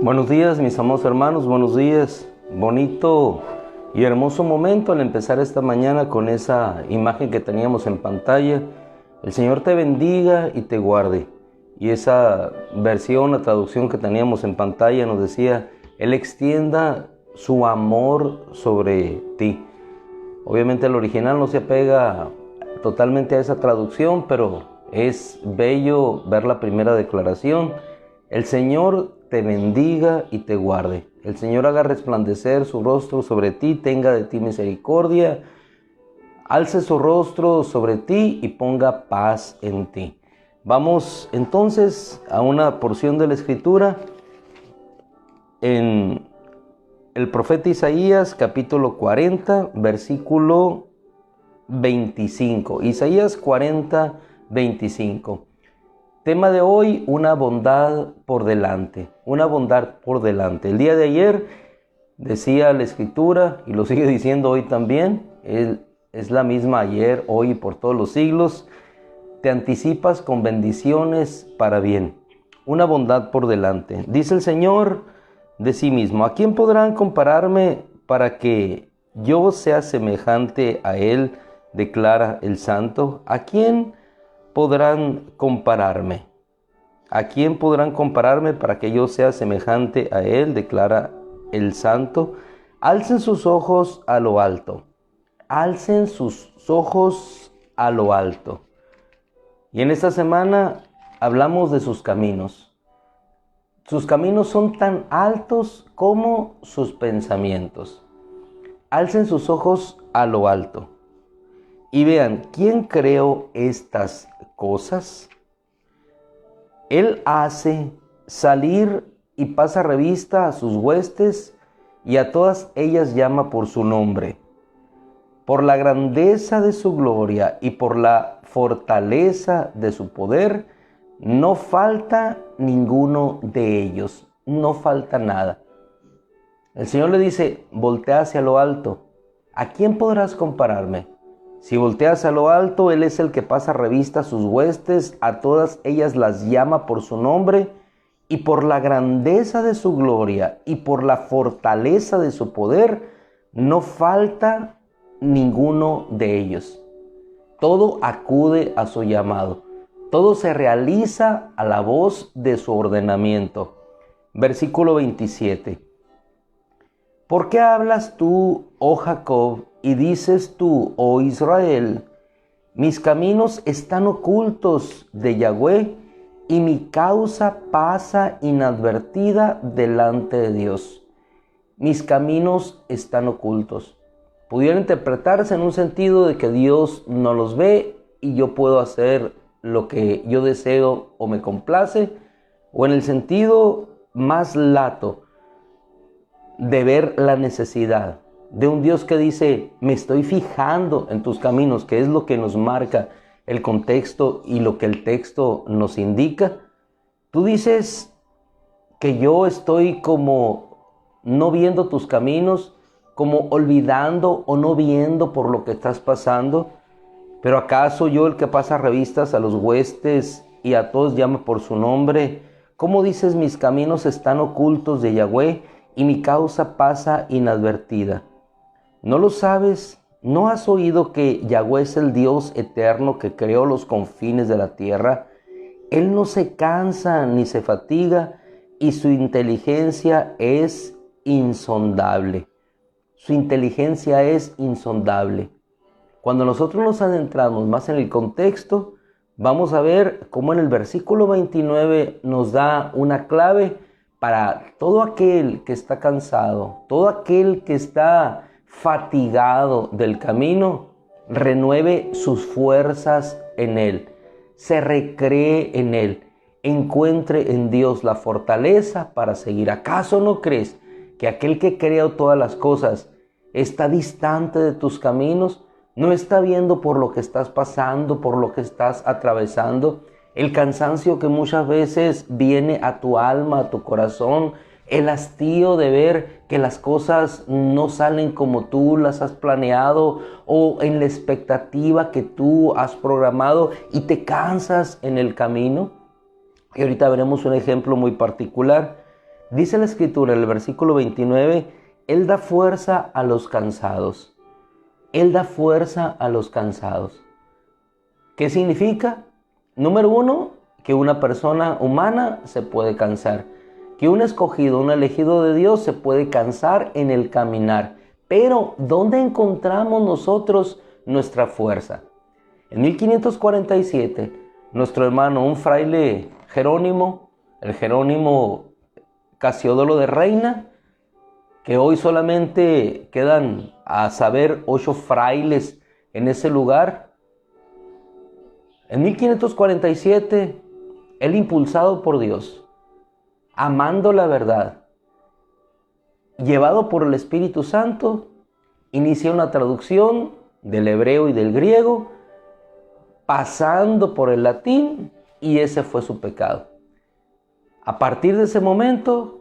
Buenos días, mis amados hermanos, buenos días. Bonito y hermoso momento al empezar esta mañana con esa imagen que teníamos en pantalla. El Señor te bendiga y te guarde. Y esa versión, la traducción que teníamos en pantalla nos decía: Él extienda su amor sobre ti. Obviamente el original no se apega totalmente a esa traducción, pero es bello ver la primera declaración. El Señor te bendiga y te guarde. El Señor haga resplandecer su rostro sobre ti, tenga de ti misericordia, alce su rostro sobre ti y ponga paz en ti. Vamos entonces a una porción de la Escritura en el profeta Isaías, capítulo 40, versículo 25. Isaías 40, 25. Tema de hoy: una bondad por delante. Una bondad por delante. El día de ayer decía la Escritura, y lo sigue diciendo hoy también, es la misma ayer, hoy y por todos los siglos. Te anticipas con bendiciones para bien. Una bondad por delante. Dice el Señor de sí mismo: ¿a quién podrán compararme para que yo sea semejante a Él? Declara el Santo. ¿A quién podrán compararme? ¿A quién podrán compararme para que yo sea semejante a Él? Declara el Santo. Alcen sus ojos a lo alto. Alcen sus ojos a lo alto. Y en esta semana hablamos de sus caminos. Sus caminos son tan altos como sus pensamientos. Alcen sus ojos a lo alto. Y vean, ¿quién creó estas cosas? Él hace salir y pasa revista a sus huestes, y a todas ellas llama por su nombre. Por la grandeza de su gloria y por la fortaleza de su poder, no falta ninguno de ellos. No falta nada. El Señor le dice: voltea hacia lo alto. ¿A quién podrás compararme? Si volteas a lo alto, Él es el que pasa revista a sus huestes, a todas ellas las llama por su nombre, y por la grandeza de su gloria y por la fortaleza de su poder, no falta ninguno de ellos. Todo acude a su llamado, todo se realiza a la voz de su ordenamiento. Versículo 27. ¿Por qué hablas tú, oh Jacob, y dices tú, oh Israel: mis caminos están ocultos de Yahweh, y mi causa pasa inadvertida delante de Dios? Mis caminos están ocultos. Pudiera interpretarse en un sentido de que Dios no los ve y yo puedo hacer lo que yo deseo o me complace, o en el sentido más lato de ver la necesidad de un Dios que dice: me estoy fijando en tus caminos, que es lo que nos marca el contexto y lo que el texto nos indica. Tú dices que yo estoy como no viendo tus caminos, como olvidando o no viendo por lo que estás pasando. ¿Pero acaso yo, el que pasa revistas a los huestes y a todos llama por su nombre? ¿Cómo dices: mis caminos están ocultos de Yahweh y mi causa pasa inadvertida? ¿No lo sabes? ¿No has oído que Yahweh es el Dios eterno que creó los confines de la tierra? Él no se cansa ni se fatiga, y su inteligencia es insondable. Su inteligencia es insondable. Cuando nosotros nos adentramos más en el contexto, vamos a ver cómo en el versículo 29 nos da una clave para todo aquel que está cansado, todo aquel que está fatigado del camino, renueve sus fuerzas en Él, se recree en Él, encuentre en Dios la fortaleza para seguir. ¿Acaso no crees que aquel que creó todas las cosas está distante de tus caminos? ¿No está viendo por lo que estás pasando, por lo que estás atravesando? El cansancio que muchas veces viene a tu alma, a tu corazón, el hastío de ver que las cosas no salen como tú las has planeado o en la expectativa que tú has programado, y te cansas en el camino. Y ahorita veremos un ejemplo muy particular. Dice la Escritura en el versículo 29, Él da fuerza a los cansados. Él da fuerza a los cansados. ¿Qué significa? Número uno, que una persona humana se puede cansar. Que un escogido, un elegido de Dios se puede cansar en el caminar. Pero, ¿dónde encontramos nosotros nuestra fuerza? En 1547, nuestro hermano, un fraile Jerónimo, el Jerónimo Casiodoro de Reina, que hoy solamente quedan a saber 8 frailes en ese lugar. En 1547, él, impulsado por Dios, amando la verdad, llevado por el Espíritu Santo, inicia una traducción del hebreo y del griego, pasando por el latín, y ese fue su pecado. A partir de ese momento,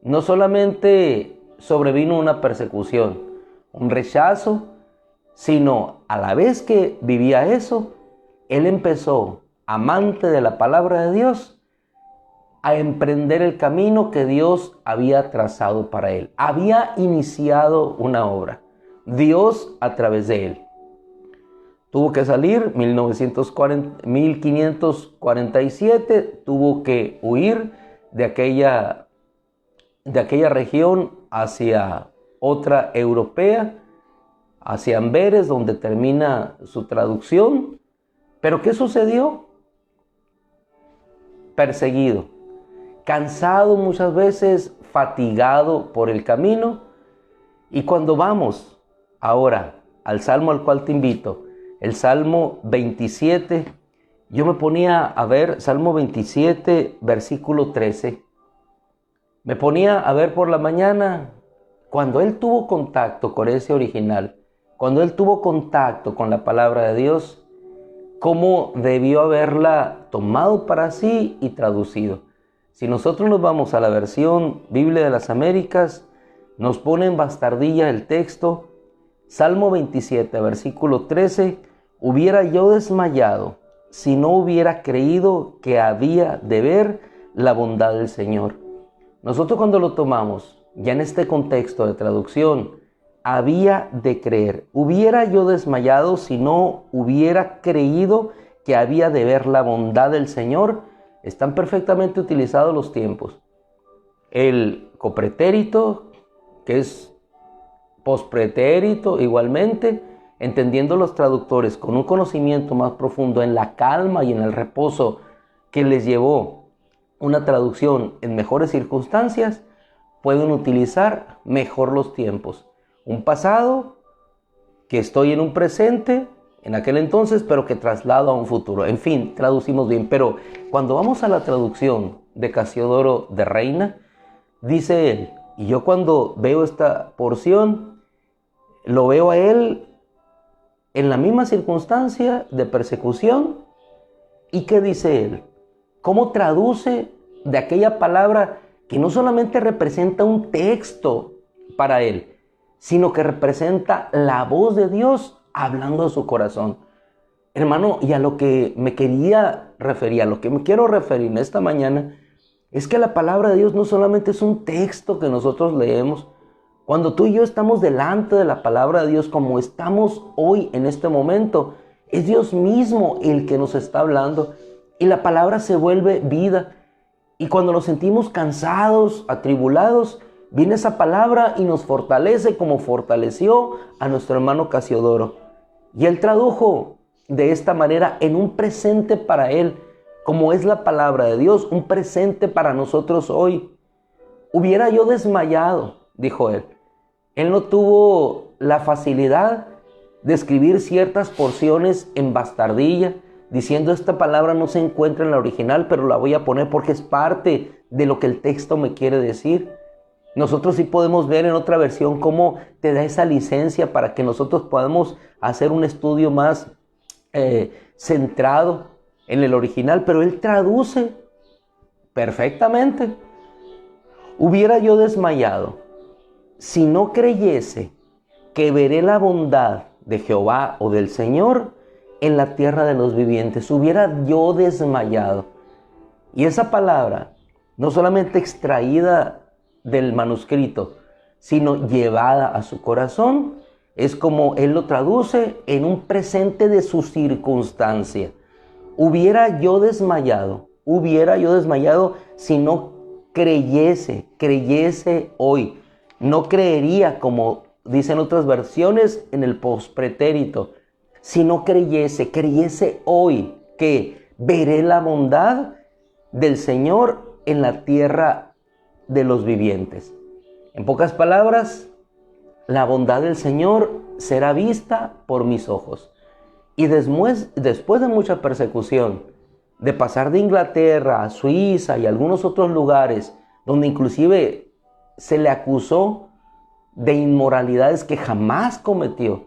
no solamente sobrevino una persecución, un rechazo, sino a la vez que vivía eso, él empezó, amante de la palabra de Dios, a emprender el camino que Dios había trazado para él. Había iniciado una obra, Dios a través de él. Tuvo que salir, 1547, tuvo que huir de aquella región hacia otra europea, hacia Amberes, donde termina su traducción. ¿Pero qué sucedió? Perseguido, cansado muchas veces, fatigado por el camino. Y cuando vamos ahora al salmo al cual te invito, el Salmo 27, yo me ponía a ver Salmo 27, versículo 13. Me ponía a ver por la mañana, cuando él tuvo contacto con ese original, cuando él tuvo contacto con la palabra de Dios, cómo debió haberla tomado para sí y traducido. Si nosotros nos vamos a la versión Biblia de las Américas, nos pone en bastardilla el texto, Salmo 27, versículo 13, hubiera yo desmayado si no hubiera creído que había de ver la bondad del Señor. Nosotros cuando lo tomamos, ya en este contexto de traducción, había de creer. Hubiera yo desmayado si no hubiera creído que había de ver la bondad del Señor. Están perfectamente utilizados los tiempos. El copretérito, que es pospretérito igualmente, entendiendo los traductores con un conocimiento más profundo en la calma y en el reposo que les llevó una traducción en mejores circunstancias, pueden utilizar mejor los tiempos. Un pasado que estoy en un presente, en aquel entonces, pero que traslado a un futuro. En fin, traducimos bien. Pero cuando vamos a la traducción de Casiodoro de Reina, dice él, y yo cuando veo esta porción, lo veo a él en la misma circunstancia de persecución. ¿Y qué dice él? ¿Cómo traduce de aquella palabra que no solamente representa un texto para él, sino que representa la voz de Dios hablando a su corazón? Hermano, y a lo que me quería referir, a lo que me quiero referir en esta mañana, es que la palabra de Dios no solamente es un texto que nosotros leemos. Cuando tú y yo estamos delante de la palabra de Dios, como estamos hoy en este momento, es Dios mismo el que nos está hablando, y la palabra se vuelve vida. Y cuando nos sentimos cansados, atribulados, viene esa palabra y nos fortalece, como fortaleció a nuestro hermano Casiodoro. Y él tradujo de esta manera en un presente para él, como es la palabra de Dios, un presente para nosotros hoy. Hubiera yo desmayado, dijo él. Él no tuvo la facilidad de escribir ciertas porciones en bastardilla, diciendo esta palabra no se encuentra en la original, pero la voy a poner porque es parte de lo que el texto me quiere decir. Nosotros sí podemos ver en otra versión cómo te da esa licencia para que nosotros podamos hacer un estudio más centrado en el original, pero él traduce perfectamente. Hubiera yo desmayado si no creyese que veré la bondad de Jehová o del Señor en la tierra de los vivientes. Hubiera yo desmayado. Y esa palabra, no solamente extraída del manuscrito, sino llevada a su corazón. Es como él lo traduce en un presente de su circunstancia. Hubiera yo desmayado si no creyese hoy. No creería, como dicen otras versiones, en el pospretérito. Si no creyese hoy que veré la bondad del Señor en la tierra de los vivientes. En pocas palabras, la bondad del Señor será vista por mis ojos. Y después de mucha persecución, de pasar de Inglaterra a Suiza y algunos otros lugares, donde inclusive se le acusó de inmoralidades que jamás cometió,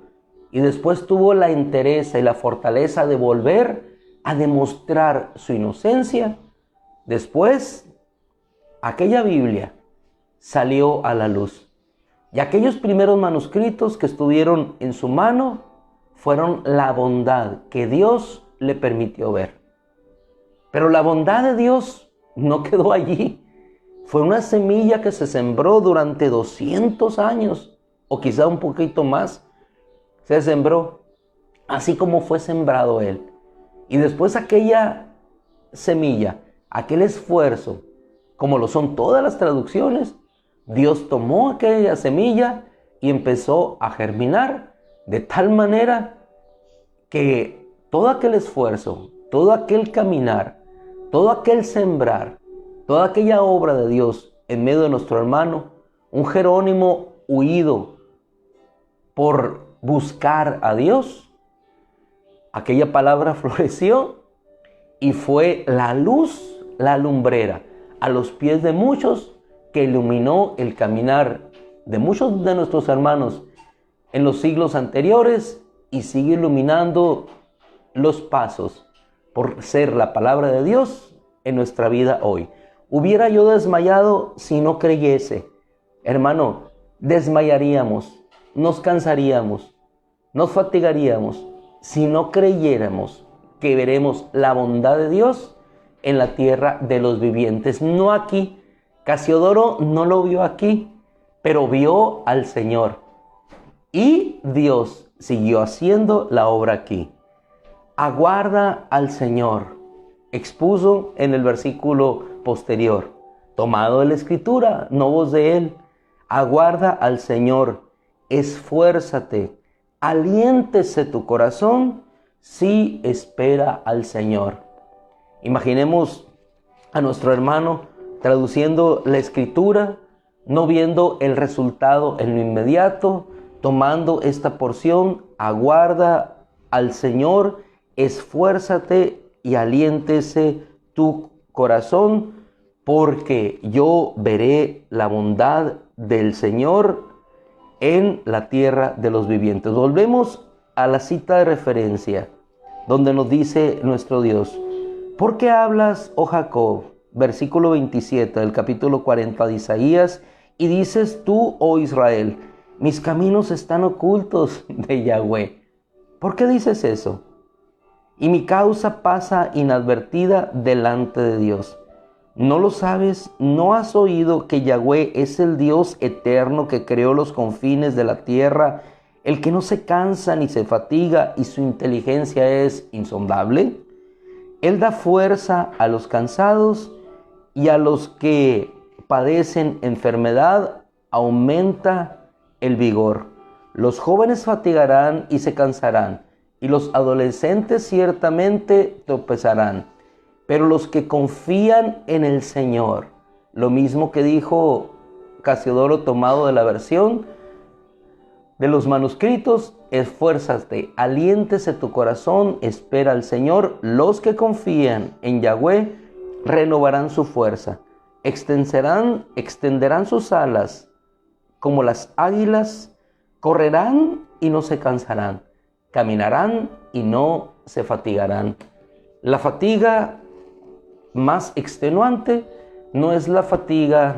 y después tuvo la entereza y la fortaleza de volver a demostrar su inocencia, después aquella Biblia salió a la luz. Y aquellos primeros manuscritos que estuvieron en su mano fueron la bondad que Dios le permitió ver. Pero la bondad de Dios no quedó allí. Fue una semilla que se sembró durante 200 años, o quizá un poquito más. Se sembró, así como fue sembrado Él. Y después aquella semilla, aquel esfuerzo, como lo son todas las traducciones, Dios tomó aquella semilla y empezó a germinar de tal manera que todo aquel esfuerzo, todo aquel caminar, todo aquel sembrar, toda aquella obra de Dios en medio de nuestro hermano, un Jerónimo huido por buscar a Dios, aquella palabra floreció y fue la luz, la lumbrera, a los pies de muchos, que iluminó el caminar de muchos de nuestros hermanos en los siglos anteriores y sigue iluminando los pasos por ser la palabra de Dios en nuestra vida hoy. Hubiera yo desmayado si no creyese. Hermano, desmayaríamos, nos cansaríamos, nos fatigaríamos si no creyéramos que veremos la bondad de Dios en la tierra de los vivientes, no aquí. Casiodoro no lo vio aquí, pero vio al Señor. Y Dios siguió haciendo la obra aquí. Aguarda al Señor. Expuso en el versículo posterior, tomado de la Escritura, no voz de él. Aguarda al Señor, esfuérzate, aliéntese tu corazón, si espera al Señor. Imaginemos a nuestro hermano traduciendo la Escritura, no viendo el resultado en lo inmediato, tomando esta porción, aguarda al Señor, esfuérzate y aliéntese tu corazón, porque yo veré la bondad del Señor en la tierra de los vivientes. Volvemos a la cita de referencia, donde nos dice nuestro Dios: ¿por qué hablas, oh Jacob? Versículo 27 del capítulo 40 de Isaías, y dices tú, oh Israel, mis caminos están ocultos de Yahweh. ¿Por qué dices eso? Y mi causa pasa inadvertida delante de Dios. ¿No lo sabes? ¿No has oído que Yahweh es el Dios eterno que creó los confines de la tierra, el que no se cansa ni se fatiga y su inteligencia es insondable? Él da fuerza a los cansados y a los que padecen enfermedad aumenta el vigor. Los jóvenes fatigarán y se cansarán, y los adolescentes ciertamente tropezarán. Pero los que confían en el Señor, lo mismo que dijo Casiodoro tomado de la versión de los manuscritos, esfuérzate, aliéntese tu corazón, espera al Señor. Los que confían en Yahweh renovarán su fuerza, extenderán sus alas como las águilas, correrán y no se cansarán, caminarán y no se fatigarán. La fatiga más extenuante no es la fatiga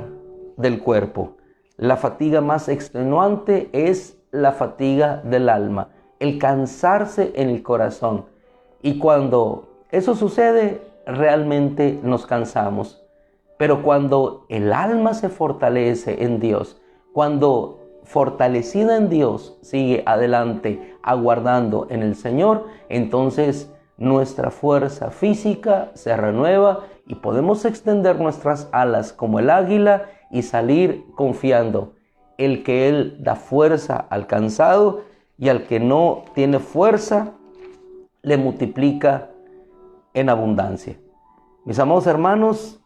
del cuerpo. La fatiga más extenuante es la fatiga del alma, el cansarse en el corazón. Y cuando eso sucede, realmente nos cansamos. Pero cuando el alma se fortalece en Dios, cuando fortalecida en Dios sigue adelante aguardando en el Señor, entonces nuestra fuerza física se renueva y podemos extender nuestras alas como el águila y salir confiando el que Él da fuerza al cansado y al que no tiene fuerza le multiplica en abundancia. Mis amados hermanos,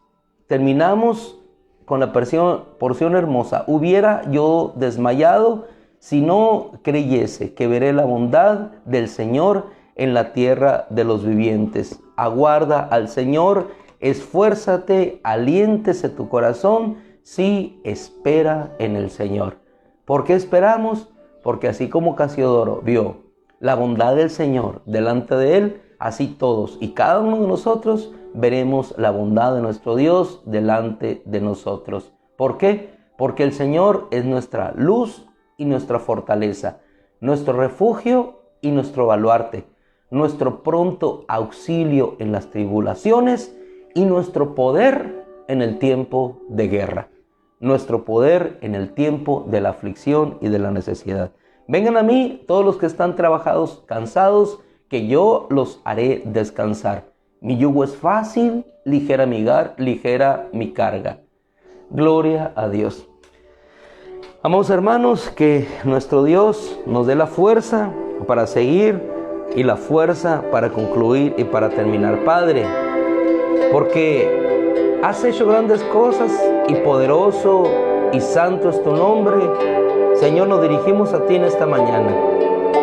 terminamos con la porción hermosa. Hubiera yo desmayado si no creyese que veré la bondad del Señor en la tierra de los vivientes. Aguarda al Señor, esfuérzate, aliéntese tu corazón, sí, espera en el Señor. ¿Por qué esperamos? Porque así como Casiodoro vio la bondad del Señor delante de él, así todos y cada uno de nosotros veremos la bondad de nuestro Dios delante de nosotros. ¿Por qué? Porque el Señor es nuestra luz y nuestra fortaleza, nuestro refugio y nuestro baluarte, nuestro pronto auxilio en las tribulaciones y nuestro poder en el tiempo de guerra, nuestro poder en el tiempo de la aflicción y de la necesidad. Vengan a mí todos los que están trabajados, cansados, que yo los haré descansar. Mi yugo es fácil, ligera mi carga. Gloria a Dios. Amados hermanos, que nuestro Dios nos dé la fuerza para seguir y la fuerza para concluir y para terminar. Padre, porque has hecho grandes cosas y poderoso y santo es tu nombre, Señor, nos dirigimos a ti en esta mañana.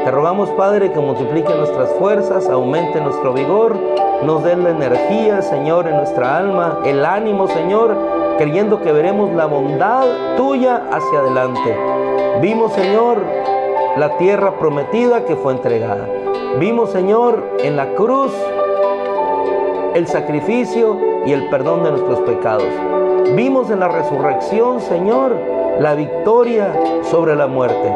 Te rogamos, Padre, que multiplique nuestras fuerzas, aumente nuestro vigor, nos dé la energía, Señor, en nuestra alma, el ánimo, Señor, creyendo que veremos la bondad tuya hacia adelante. Vimos, Señor, la tierra prometida que fue entregada. Vimos, Señor, en la cruz el sacrificio y el perdón de nuestros pecados. Vimos en la resurrección, Señor, la victoria sobre la muerte.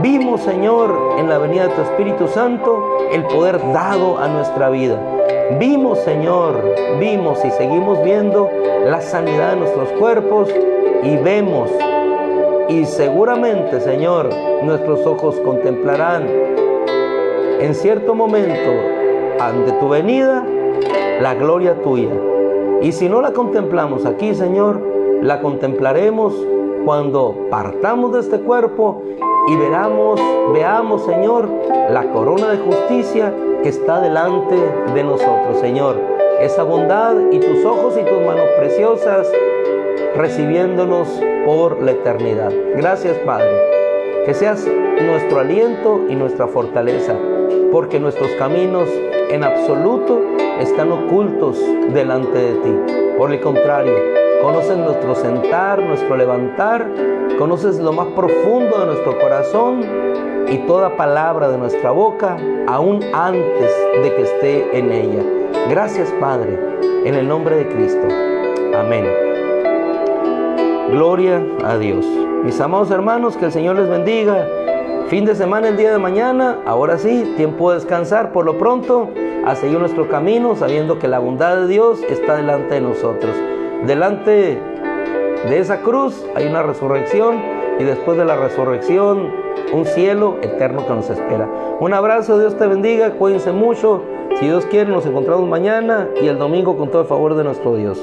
Vimos, Señor, en la venida de tu Espíritu Santo, el poder dado a nuestra vida. Vimos, Señor, vimos y seguimos viendo la sanidad de nuestros cuerpos y vemos y seguramente, Señor, nuestros ojos contemplarán en cierto momento ante tu venida la gloria tuya. Y si no la contemplamos aquí, Señor, la contemplaremos cuando partamos de este cuerpo y veamos, Señor, la corona de justicia que está delante de nosotros, Señor. Esa bondad y tus ojos y tus manos preciosas recibiéndonos por la eternidad. Gracias, Padre. Que seas nuestro aliento y nuestra fortaleza, porque nuestros caminos en absoluto están ocultos delante de ti. Por el contrario, conoces nuestro sentar, nuestro levantar, conoces lo más profundo de nuestro corazón y toda palabra de nuestra boca, aún antes de que esté en ella. Gracias, Padre, en el nombre de Cristo. Amén. Gloria a Dios. Mis amados hermanos, que el Señor les bendiga. Fin de semana el día de mañana, ahora sí, tiempo de descansar por lo pronto, a seguir nuestro camino, sabiendo que la bondad de Dios está delante de nosotros. Delante de esa cruz hay una resurrección y después de la resurrección un cielo eterno que nos espera. Un abrazo, Dios te bendiga, cuídense mucho. Si Dios quiere, nos encontramos mañana y el domingo con todo el favor de nuestro Dios.